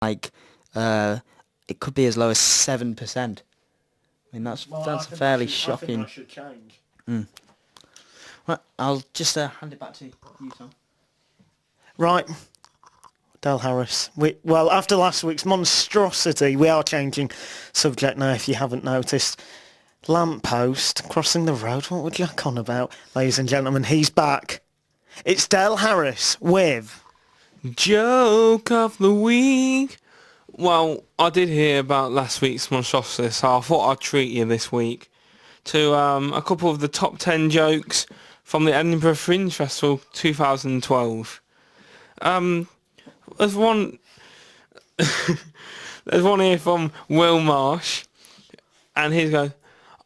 like it could be as low as 7%. I mean, that's fairly shocking. I think that should change. Right, I'll just hand it back to you, Tom. Right, Del Harris. Well, after last week's monstrosity, we are changing subject now, if you haven't noticed. Lamppost, crossing the road, what would you Jack on about? Ladies and gentlemen, he's back. It's Del Harris with... Joke of the week. Well, I did hear about last week's monstrosity, so I thought I'd treat you this week to a couple of the top 10 jokes from the Edinburgh Fringe Festival 2012. There's one there's one here from Will Marsh, and he's going,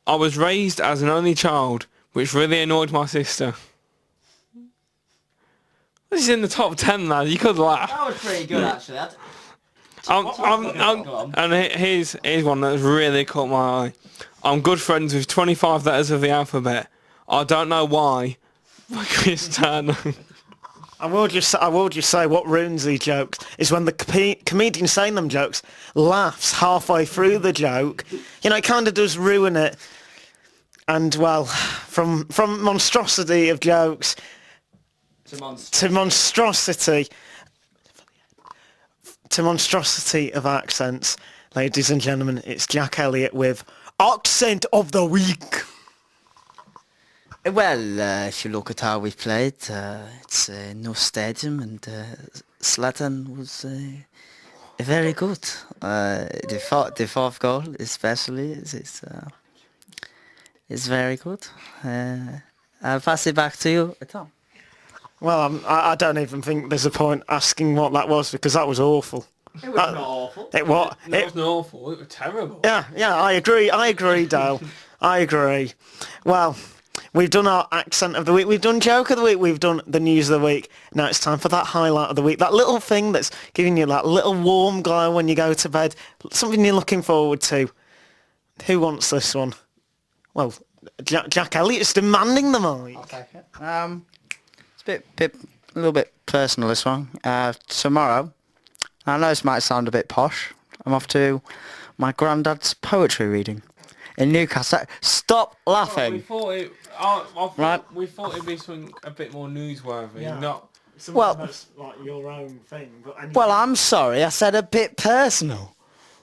I was raised as an only child, which really annoyed my sister. This is in the top 10, lad. You could laugh. That was pretty good, actually. And here's one that's really caught my eye. I'm good friends with 25 letters of the alphabet. I don't know why. By Chris Turner. I will just say what ruins these jokes is when the comedian saying them jokes laughs halfway through the joke. You know, it kind of does ruin it. And, well, from monstrosity of jokes to monstrosity of accents, ladies and gentlemen, it's Jack Elliott with Accent of the Week. Well, if you look at how we played, it's no stadium, and Zlatan was very good. The fourth goal, especially, is very good. I'll pass it back to you, Tom. Well, I don't even think there's a point asking what that was, because that was awful. It was not awful. It wasn't awful. It was terrible. Yeah, I agree, Dale. I agree. Well, we've done our accent of the week, we've done joke of the week, we've done the news of the week. Now it's time for that highlight of the week, that little thing that's giving you that little warm glow when you go to bed, something you're looking forward to. Who wants this one? Well, Jack Elliott's demanding the mic. I'll take it. It's a little bit personal, this one. Tomorrow, I know this might sound a bit posh, I'm off to my granddad's poetry reading in Newcastle. Stop laughing. We thought it'd be something a bit more newsworthy, not something that's like your own thing. But anyway. Well, I'm sorry, I said a bit personal.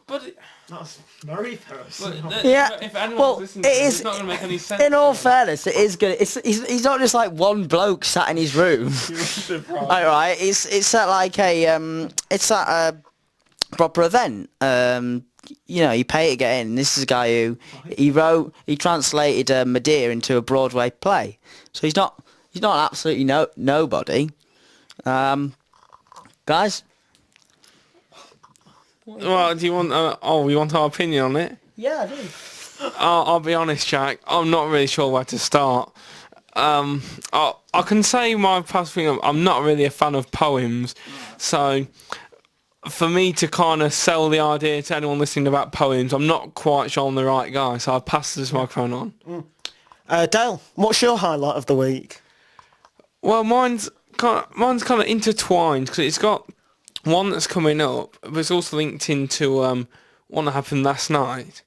But that's very personal. If anyone's listening to this, it's not going to make any sense. In all fairness, it is good. He's not just like one bloke sat in his room. Right? It's at like a proper event. You know, you pay to get in. This is a guy who he translated Medea into a Broadway play. So he's not absolutely nobody. Guys. Well, do you want? We want our opinion on it. Yeah, I do. I'll be honest, Jack. I'm not really sure where to start. I can say my past thing. I'm not really a fan of poems, so for me to kind of sell the idea to anyone listening about poems, I'm not quite sure I'm the right guy. So I'll pass this microphone on. Dale, what's your highlight of the week? Well, mine's kind of intertwined because it's got one that's coming up, but it's also linked into one that happened last night,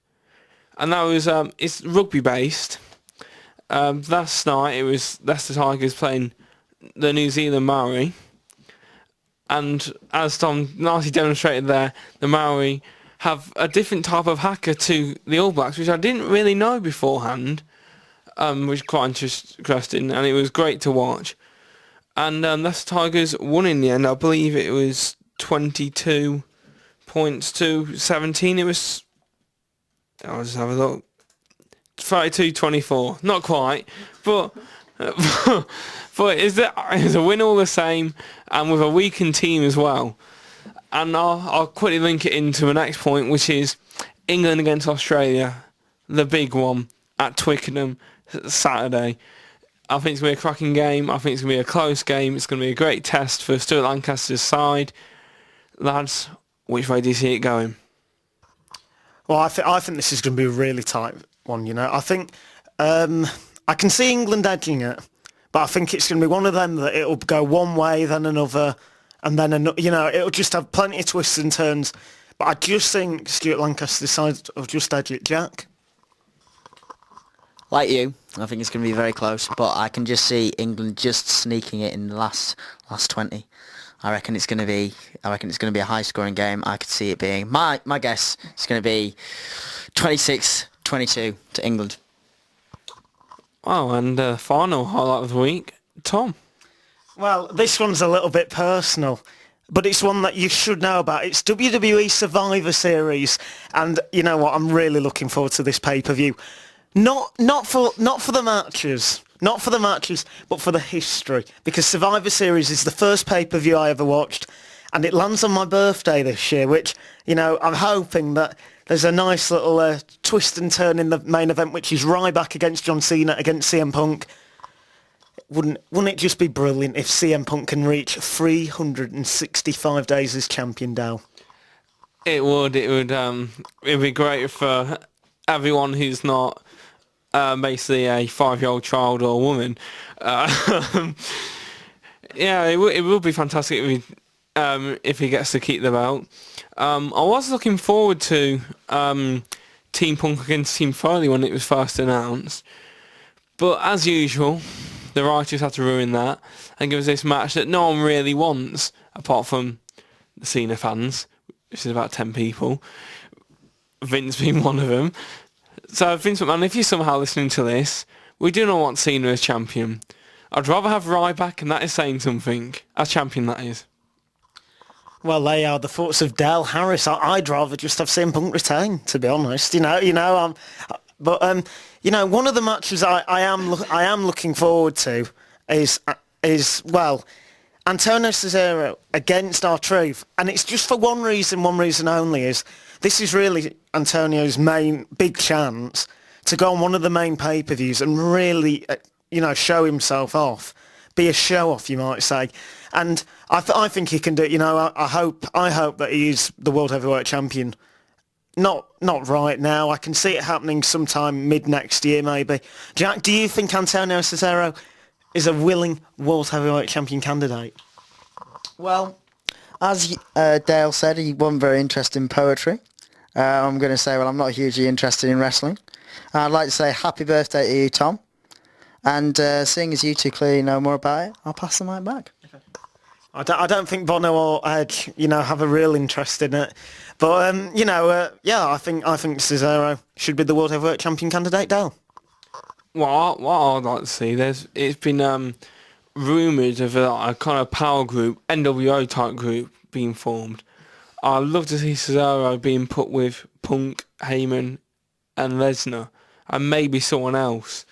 and that was it's rugby based. Last night it was Leicester Tigers playing the New Zealand Maori, and as Tom nicely demonstrated there, the Maori have a different type of haka to the All Blacks, which I didn't really know beforehand, which is quite interesting, and it was great to watch. And Leicester Tigers won in the end. I believe it was 22 points to 17. It was, I'll just have a look, 32-24. Not quite, but it's a win all the same, and with a weakened team as well. And I'll quickly link it into the next point, which is England against Australia, the big one at Twickenham Saturday. I think it's going to be a cracking game. I think it's going to be a close game. It's going to be a great test for Stuart Lancaster's side. Lads, which way do you see it going? Well, I think this is going to be a really tight one, you know. I think I can see England edging it, but I think it's going to be one of them that it'll go one way, then another, and then it'll just have plenty of twists and turns. But I just think Stuart Lancaster decides to just edge it, Jack. Like you, I think it's going to be very close, but I can just see England just sneaking it in the last 20. I reckon it's going to be a high-scoring game. I could see it being my guess. It's going to be 26-22 to England. Oh, and final highlight of the week, Tom. Well, this one's a little bit personal, but it's one that you should know about. It's WWE Survivor Series, and you know what? I'm really looking forward to this pay-per-view. Not for the matches. Not for the matches, but for the history. Because Survivor Series is the first pay-per-view I ever watched, and it lands on my birthday this year, which, I'm hoping that there's a nice little twist and turn in the main event, which is Ryback against John Cena against CM Punk. Wouldn't it just be brilliant if CM Punk can reach 365 days as champion, Dal? It would be great for everyone who's not basically a 5-year-old child or woman. Yeah, it will be fantastic if he gets to keep the belt. I was looking forward to Team Punk against Team Foley when it was first announced, but as usual, the writers had to ruin that and give us this match that no one really wants, apart from the Cena fans, which is about 10 people, Vince being one of them. So Vince McMahon, if you're somehow listening to this, we do not want Cena as champion. I'd rather have Ryback, and that is saying something, as champion that is. Well, they are the thoughts of Dale Harris. I'd rather just have CM Punk retain, to be honest. But one of the matches I am looking forward to is Antonio Cesaro against R-Truth, and it's just for one reason only, is this is really Antonio's main big chance to go on one of the main pay-per-views and really, show himself off, be a show-off, you might say. And I think he can do it. I hope that he is the World Heavyweight Champion. Not right now. I can see it happening sometime mid-next year, maybe. Jack, do you think Antonio Cesaro is a willing World Heavyweight Champion candidate? Well, as Dale said, he wasn't very interested in poetry. I'm going to say, I'm not hugely interested in wrestling. I'd like to say happy birthday to you, Tom. And seeing as you two clearly know more about it, I'll pass the mic back. I don't think Bono or Edge, have a real interest in it. But, I think Cesaro should be the World Heavyweight Champion candidate, Dale. What I'd like to see, it's been rumoured of a kind of power group, NWO type group being formed. I'd love to see Cesaro being put with Punk, Heyman and Lesnar, and maybe someone else.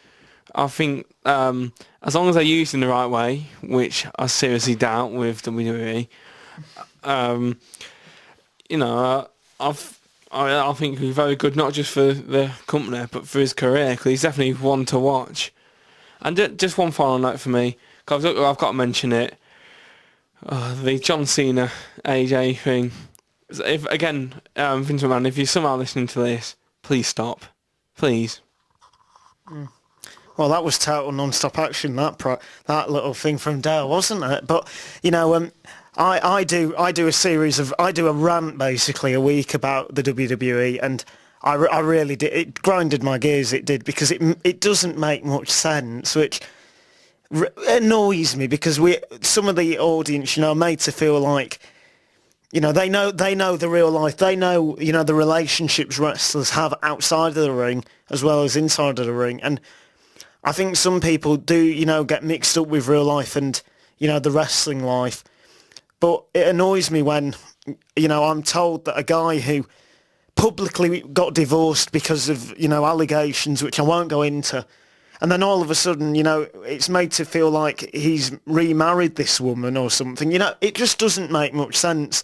I think as long as they're used in the right way, which I seriously doubt with WWE, I think he's very good, not just for the company, but for his career, because he's definitely one to watch. And just one final note for me, because I've got to mention it, the John Cena AJ thing. If again, Vince McMahon, if you're somehow listening to this, please stop. Please. Well, that was total non-stop action, that little thing from Dale, wasn't it? But, I do a rant basically a week about the WWE, and I really did. It grinded my gears, it did, because it doesn't make much sense, which annoys me, because some of the audience, are made to feel like, they know the real life. They know, the relationships wrestlers have outside of the ring as well as inside of the ring. And I think some people do, get mixed up with real life and, the wrestling life. But it annoys me when, I'm told that a guy who publicly got divorced because of, allegations, which I won't go into, and then all of a sudden, it's made to feel like he's remarried this woman or something. It just doesn't make much sense.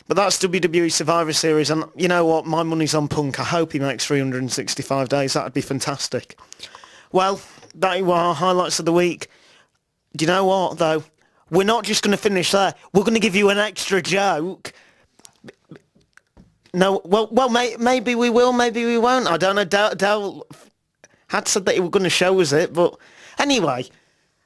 But that's WWE Survivor Series, and you know what? My money's on Punk. I hope he makes 365 days. That'd be fantastic. Well, that were our highlights of the week. Do you know what, though? We're not just going to finish there. We're going to give you an extra joke. No, well, maybe we will, maybe we won't. I don't know. Dale had said that he was going to show us it, but anyway,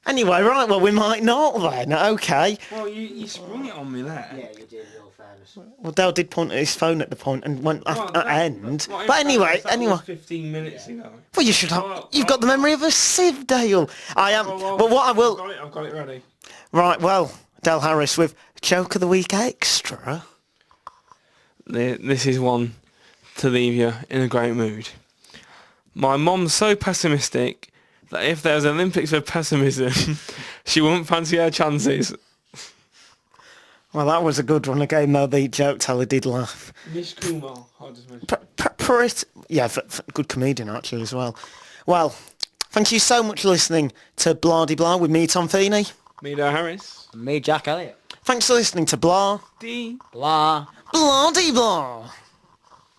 Anyway, right, well, we might not then. Okay. Well, you sprung it on me there. Yeah, you did, in all fairness. Well, Dale did point at his phone at the point and went Well, at that- end. well, in But anyway, fairness, that anyway. was 15 minutes ago. Well, you should have. Well, You've got the memory of a sieve, Dale. I am. But what I will. I've got it ready. Right, well, Dale Harris with Joke of the Week Extra. This is one to leave you in a great mood. My mom's so pessimistic that if there's Olympics of pessimism, she wouldn't fancy her chances. Well, that was a good one again, though. The joke teller did laugh. Mish Kumar, I just mentioned. Good comedian, actually, as well. Well, thank you so much for listening to Blah De Blah with me, Tom Feeney. Me, Dale Harris. Me, Jack Elliott. Thanks for listening to Blah. D. Blah. Blah De Blah.